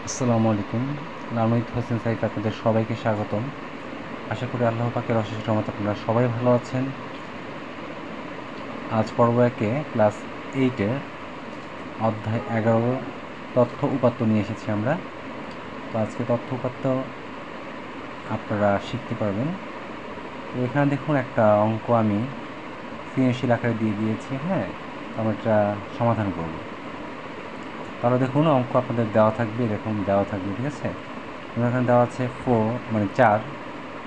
আসসালামু আলাইকুম। নামিদ হোসেন সাইফ আপনাদের সবাইকে স্বাগতম। আশা করি আল্লাহ পাকের অশেষ রহমতে আপনারা সবাই ভালো আছেন। আজ পর্ব একে ক্লাস 8-এর অধ্যায় 11 তথ্য উপাত্ত নিয়ে এসেছি আমরা। তো আজকে তথ্য উপাত্ত আপনারা শিখতে পারবেন। তো এখানে দেখুন একটা অঙ্ক আমি সৃজনশীল আকারে দিয়ে দিয়েছি। আমরা এটা সমাধান করব। তাহলে দেখুন অঙ্ক আপনাদের দেওয়া থাকবে, এরকম দেওয়া থাকবে, ঠিক আছে। এখানে দেওয়া আছে 4 মানে 4,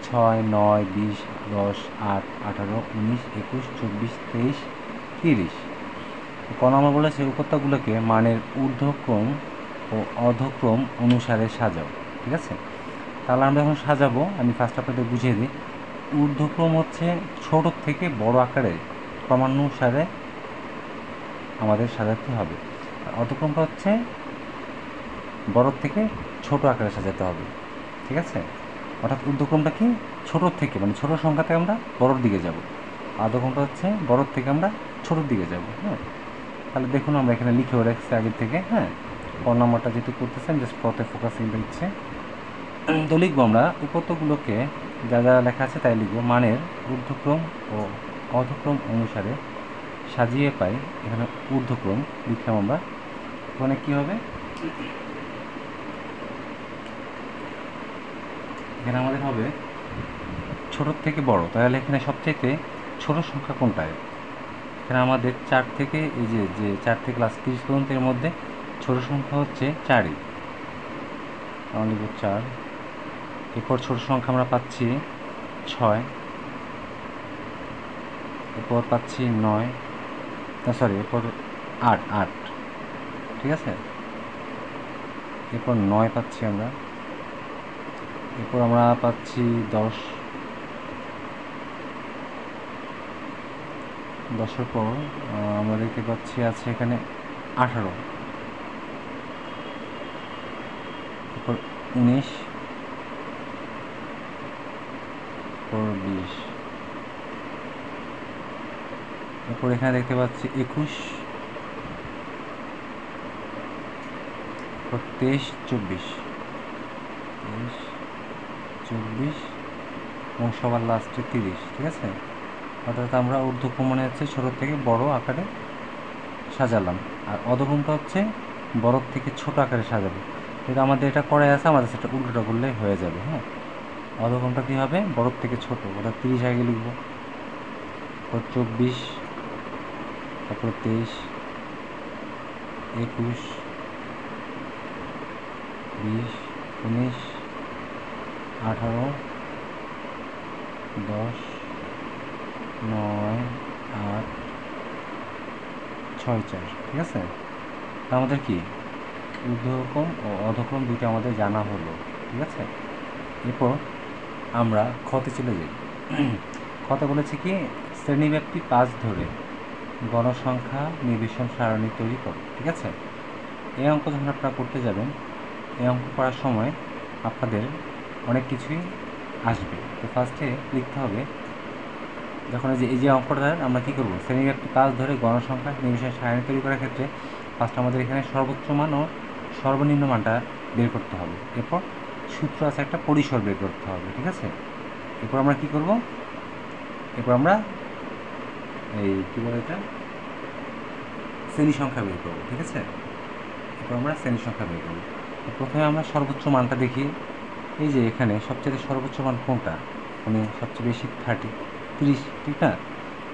6, 9, 20, 10, 8, 18, 19, 21, 24, 23, 30। কোন আমরা বলেছে উপত্যকাগুলোকে মানের ঊর্ধ্বক্রম ও অধক্রম অনুসারে সাজাও, ঠিক আছে। তাহলে আমরা এখন সাজাবো। আমি ফার্স্ট আপনাদের বুঝিয়ে দিই। ঊর্ধ্বক্রম হচ্ছে ছোট থেকে বড় আকারে ক্রমানুসারে আমাদের সাজাতে হবে। আর অধক্রমটা হচ্ছে বড় থেকে ছোট আকারে সাজাতে হবে, ঠিক আছে। অর্থাৎ ঊর্ধ্বক্রমটা কি ছোটোর থেকে, মানে ছোটো সংখ্যা থেকে আমরা বড়োর দিকে যাব। অধক্রমটা হচ্ছে বড়োর থেকে আমরা ছোটোর দিকে যাব। তাহলে দেখুন আমরা এখানে লিখেও রাখছি আগের থেকে। ক নম্বরটা যেহেতু করতেছেন, জাস্ট পথে ফোকাসিংটা ইচ্ছে। তো লিখবো আমরা উপত্যগুলোকে, যা যা লেখা আছে তাই লিখবো। মানের ঊর্ধ্বক্রম ও অধক্রম অনুসারে সাজিয়ে পাই। এখানে ঊর্ধ্বক্রম লিখলাম আমরা। ওখানে কী হবে, এখানে আমাদের হবে ছোটোর থেকে বড়। তাহলে এখানে সবচেয়ে ছোট সংখ্যা কোনটায়? এখানে আমাদের 4 থেকে এই যে 4 থেকে ক্লাস 30 পর্যন্তের মধ্যে ছোট সংখ্যা হচ্ছে 4ই। আমরা লিখব 4। এরপর ছোট সংখ্যা আমরা পাচ্ছি 6, এরপর পাচ্ছি 9, এরপর 8, ঠিক আছে। এরপর 9 পাচ্ছি আমরা। এরপর আমরা পাচ্ছি 10 পর আমরা দেখতে পাচ্ছি আছে এখানে 18, এরপর 19, এরপর 20, এরপর এখানে দেখতে পাচ্ছি 21, এরপর 23, 24 এবং সবার লাস্টে 30, ঠিক আছে। অর্থাৎ আমরা ঊর্ধ্বক্রম মানে হচ্ছে ছোটোর থেকে বড় আকারে সাজালাম, আর অধক্রমটা হচ্ছে বড় থেকে ছোট আকারে সাজাবো। কিন্তু আমাদের এটা করাই আছে, আমাদের সেটা উল্টোটা করলেই হয়ে যাবে। অধক্রমটা কী হবে, বড় থেকে ছোট, অর্থাৎ 30 আগে লিখবো, তারপর 24, তারপর 23, 21, 20, 19, 18, 10, 9, 8, 6, 4, ঠিক আছে। আমাদের কি ঊর্ধ্বক্রম ও অধক্রম দুটো আমাদের জানা হলো, ঠিক আছে। এরপর আমরা খতে চলে যাই। খতে বলেছে কি, শ্রেণীব্যাপ্তি 5 ধরে গণসংখ্যা নির্বাচন সারণী তৈরি করো, ঠিক আছে। এই অঙ্ক যখন আপনারা করতে যাবেন, এই অঙ্ক করার সময় আপনাদের অনেক কিছুই আসবে। তো ফার্স্টে লিখতে হবে, যখন এই যে অঙ্কটা আমরা কী করবো, শ্রেণীব্যাপ্তি 5 ধরে গণসংখ্যা নির্বাচন সারণী তৈরি করার ক্ষেত্রে ফার্স্ট আমাদের এখানে সর্বোচ্চ মান ও সর্বনিম্ন মানটা বের করতে হবে। এরপর সূত্র আছে একটা, পরিসর বের করতে হবে, ঠিক আছে। এরপর আমরা কী করব, এরপর আমরা এই কী বলে এটা, শ্রেণী সংখ্যা বের করবো, ঠিক আছে। এরপর আমরা শ্রেণী সংখ্যা বের করবো। প্রথমে আমরা সর্বোচ্চ মানটা দেখি। এই যে এখানে সবচেয়ে সর্বোচ্চ মান কোনটা, মানে সবচেয়ে বেশি 30, ঠিক না।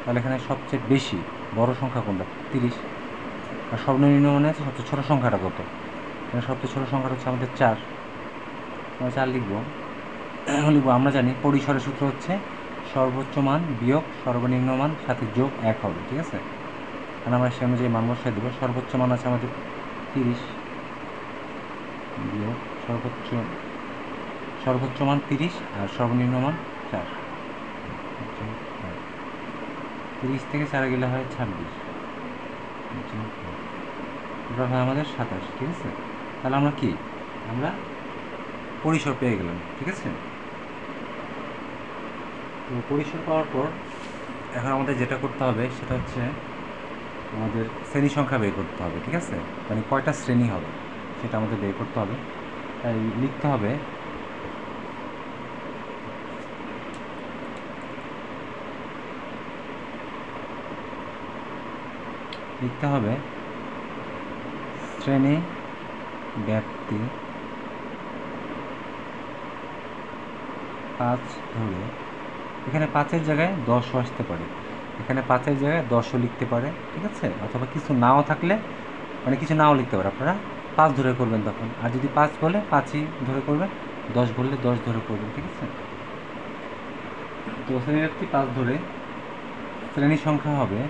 তাহলে এখানে সবচেয়ে বেশি বড় সংখ্যা কোনটা, 30। আর সর্বনিম্ন মানে আছে সবচেয়ে ছোটো সংখ্যাটা কত, এখানে সবচেয়ে ছোটো সংখ্যাটা হচ্ছে আমাদের 4। আমরা 4 লিখবো। আমরা জানি পরিসরের সূত্র হচ্ছে সর্বোচ্চ মান বিয়োগ সর্বনিম্ন মান সাথে যোগ 1 হবে, ঠিক আছে। কারণ আমরা সে অনুযায়ী মান বসায় দেবো। সর্বোচ্চ মান আছে আমাদের 30 বিয়োগ সর্বোচ্চ মান 30 আর সর্বনিম্ন মান 4। 30 থেকে 4 গেলে হয় 26, ওটা হয় আমাদের 27, ঠিক আছে। তাহলে আমরা কি, আমরা পরিসর পেয়ে গেলাম, ঠিক আছে। তো পরিসর পাওয়ার পর এখন আমাদের যেটা করতে হবে সেটা হচ্ছে আমাদের শ্রেণী সংখ্যা বের করতে হবে, ঠিক আছে। মানে কয়টা শ্রেণী হবে সেটা আমাদের বের করতে হবে। তাই লিখতে হবে শ্রেণী ব্যাপ্তি 5 ধরে, এখানে 5-এর জায়গায় 10ও আসতে পারে, এখানে 5-এর জায়গায় 10ও লিখতে পারে, ঠিক আছে। অথবা কিছু নাও থাকলে, মানে কিছু নাও লিখতে পারে, আপনারা 5 ধরে করবেন তখন। আর যদি 5 বলে 5ই ধরে করবেন, 10 বললে 10 ধরে করবেন, ঠিক আছে। তো শ্রেণী ব্যাপ্তি 5 ধরে শ্রেণী সংখ্যা হবে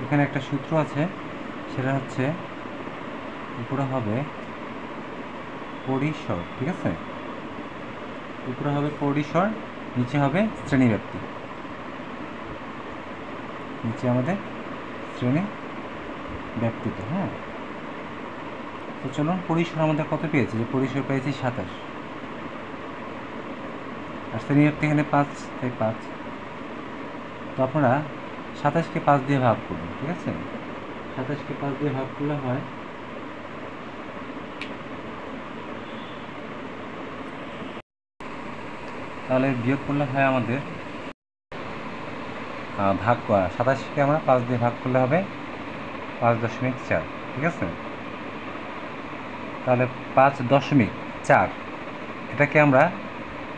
এখানে একটা সূত্র আছে, সেটা হচ্ছে উপরে হবে পরিসর, ঠিক আছে। উপরে হবে পরিসর, নিচে হবে শ্রেণী ব্যাপ্তি, নিচে আমাদের শ্রেণী ব্যাপ্তিতে। হ্যাঁ, তো চলুন পরিসর আমাদের কত পেয়েছি, যে পরিসর পেয়েছি 27, আর শ্রেণী ব্যাপ্তি এখানে 5, তাই 5। তো আপনারা 27কে 5 দিয়ে ভাগ করুন, ঠিক আছে। 27কে 5 দিয়ে ভাগ করলে হয়, তাহলে বিয়োগ করলে হয় আমাদের ভাগ 27কে আমরা 5 দিয়ে ভাগ করলে হবে 5.4, ঠিক আছে। তাহলে 5.4 এটাকে আমরা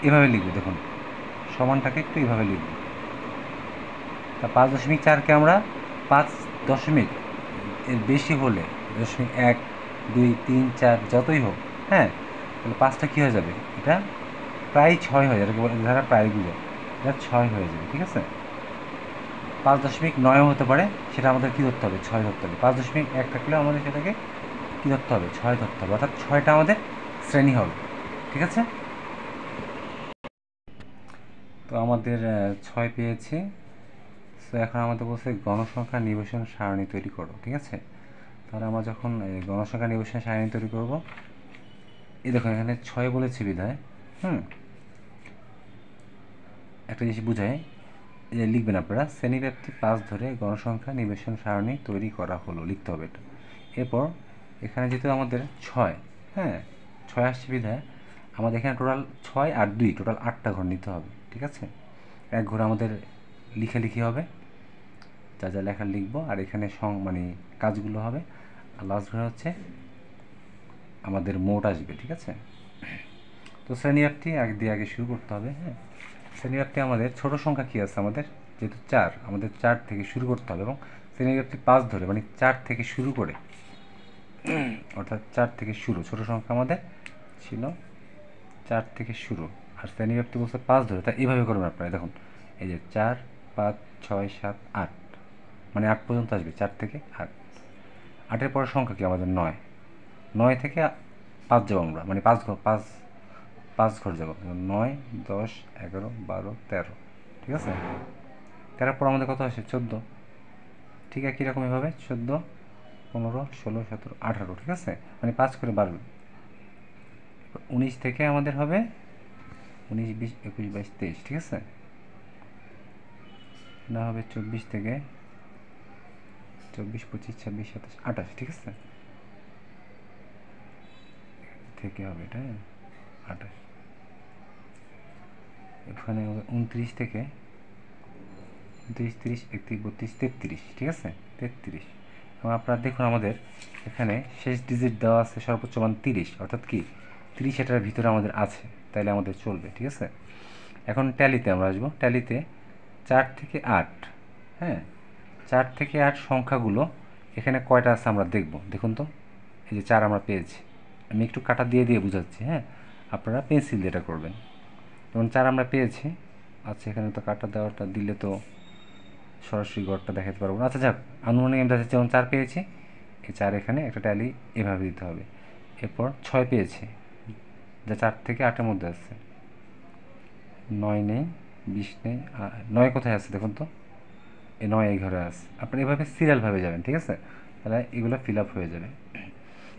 এভাবে লিখব, দেখুন সমানটাকে একটু এভাবে লিখব। তা 5.4কে আমরা 5 দশমিক এর বেশি হলে 0.1, 2, 3, 4 যতই হোক, হ্যাঁ, তাহলে 5টা কী হয়ে যাবে, এটা প্রায় 6 হয়ে যাবে, যারা প্রায় বুঝে এটা 6 হয়ে যাবে, ঠিক আছে। 5.9ও হতে পারে, সেটা আমাদের কী ধরতে হবে, 6 ধরতে হবে। 5.1 থাকলেও আমাদের সেটাকে কী ধরতে হবে, 6 ধরতে হবে, অর্থাৎ 6টা আমাদের শ্রেণী হবে, ঠিক আছে। তো আমাদের 6 পেয়েছি। তো এখন আমাদের বলছে গণসংখ্যা নিবেশন সারণী তৈরি করো, ঠিক আছে। তাহলে আমরা যখন গণসংখ্যা নিবেশন সারণী তৈরি করব, এই দেখুন এখানে 6 বলেছে বিধায়, একটা জিনিস বুঝায়, যে লিখবেন আপনারা শ্রেণীব্যাপ্তি 5 ধরে গণসংখ্যা নিবেশন সারণী তৈরি করা হলো, লিখতে হবে এটা। এরপর এখানে যেহেতু আমাদের 6, হ্যাঁ 6 আসছে বিধায় আমাদের এখানে টোটাল 6 আর 2 টোটাল 8টা ঘর নিতে হবে, ঠিক আছে। এক ঘরে আমাদের লিখি হবে, যা যা লেখা লিখবো, আর এখানে মানে কাজগুলো হবে, আর লাস্ট ঘরে হচ্ছে আমাদের মোট আসবে, ঠিক আছে। তো শ্রেণীব্যাপ্তি আগে শুরু করতে হবে। হ্যাঁ, শ্রেণীব্যাপ্তি আমাদের ছোট সংখ্যা কী আছে, আমাদের যেহেতু 4, আমাদের 4 থেকে শুরু করতে হবে, এবং শ্রেণীব্যাপ্তি 5 ধরে মানে 4 থেকে শুরু করে, অর্থাৎ 4 থেকে শুরু, ছোট সংখ্যা আমাদের ছিল 4 থেকে শুরু, আর শ্রেণীব্যাপ্তি বলছে 5 ধরে, তাই এইভাবে করবেন আপনারা। দেখুন এই যে 4, 5, 6, 7, 8, মানে 8 পর্যন্ত আসবে, 4 থেকে 8। 8-এর পরের সংখ্যা কি আমাদের 9, 9 থেকে 5 যাবো আমরা, মানে 5 ঘর যাবো, 9, 10, 11, 12, 13, ঠিক আছে। 13 পর আমাদের কত আসে, 14, ঠিক একই রকম এভাবে 14, 15, 16, 17, 18, ঠিক আছে, মানে 5 করে বাড়বে। 19 থেকে আমাদের হবে 19, 20, 21, 22, 23, ঠিক আছে। না হবে 24 থেকে 24, 25, 26, 27, 28, ঠিক আছে, থেকে হবে এটা 28। এখানে হবে 29 থেকে 29, 30, 31, 32, 33, ঠিক আছে, 33। এবং আপনারা দেখুন আমাদের এখানে শেষ ডিজিট দেওয়া আছে সর্বোচ্চ মান 30, অর্থাৎ কি 30 এটার ভিতরে আমাদের আছে, তাইলে আমাদের চলবে, ঠিক আছে। এখন ট্যালিতে আমরা আসবো। ট্যালিতে 4 থেকে 8, হ্যাঁ 4 থেকে 8 সংখ্যাগুলো এখানে কয়টা আছে আমরা দেখব। দেখুন তো, এই যে 4 আমরা পেয়েছি, আমি একটু কাটা দিয়ে বুঝাচ্ছি, হ্যাঁ আপনারা পেন্সিল দিয়ে এটা করবেন। যেমন 4 আমরা পেয়েছি, আচ্ছা এখানে তো কাটা দেওয়াটা দিলে তো সরাসরি ঘরটা দেখাতে পারবো না, আচ্ছা যাক আনুমানিক আমি দেখাচ্ছি। যেমন 4 পেয়েছি, এই 4 এখানে একটা ট্যালি এভাবে দিতে হবে। এরপর 6 পেয়েছি, যা 4 থেকে 8-এর মধ্যে আছে, 9 নেই, 20 নেই, 9 কোথায় আছে দেখুন তো, এই 9 এই ঘরে আছে। আপনারা এভাবে সিরিয়ালভাবে যাবেন, ঠিক আছে, তাহলে এগুলো ফিল আপ হয়ে যাবে।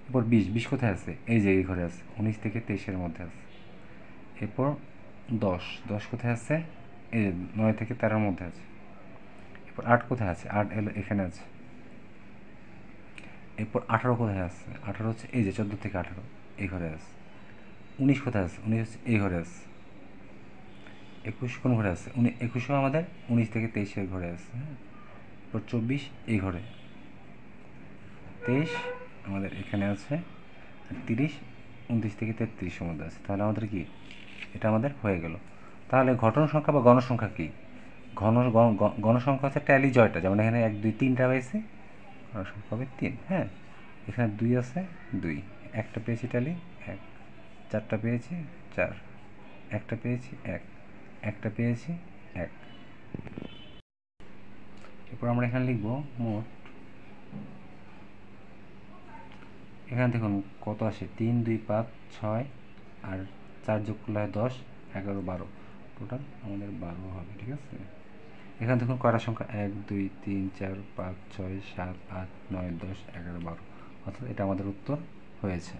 এরপর 20 কোথায় আছে, এই যে এই ঘরে আছে, 19 থেকে 23-এর মধ্যে আছে। এরপর 10 কোথায় আছে, এই 9 থেকে 13-এর মধ্যে আছে। এরপর 8 কোথায় আছে? 8 এলো এখানে আছে। এরপর 18 কোথায় আছে? 18 হচ্ছে এই যে 14 থেকে 18 এই ঘরে আছে। 19 কোথায় আছে? 19 হচ্ছে এই ঘরে আছে। 21 কোন ঘরে আছে? 21ও আমাদের 19 থেকে 23 ঘরে আছে। হ্যাঁ, এরপর 24 এই ঘরে, 23 আমাদের এখানে আছে, আর 30 29 থেকে 33 মধ্যে আছে। তাহলে আমাদের কি এটা আমাদের হয়ে গেল। তাহলে ঘটন সংখ্যা বা গণসংখ্যা কি? গণসংখ্যা হচ্ছে ট্যালি জয়টা, যেমন এখানে 1 2 3টা পেয়েছি, গণসংখ্যা হবে 3। হ্যাঁ, এখানে 2 আছে, 2 একটা পেয়েছি ট্যালি 1, 4টা পেয়েছি 4, একটা পেয়েছি 1, একটা পেয়েছি 1। এরপর আমরা এখানে লিখব মোট, এখানে দেখুন কত আসে, 3 2 5 6 আর 4 যোগ করলে হয় 10 11 12, টোটাল আমাদের 12 হবে। ঠিক আছে, এখানে দেখুন কয়টা সংখ্যা, 1 2 3 4 5 6 7 8 9 10 11 12, অর্থাৎ এটা আমাদের উত্তর হয়েছে।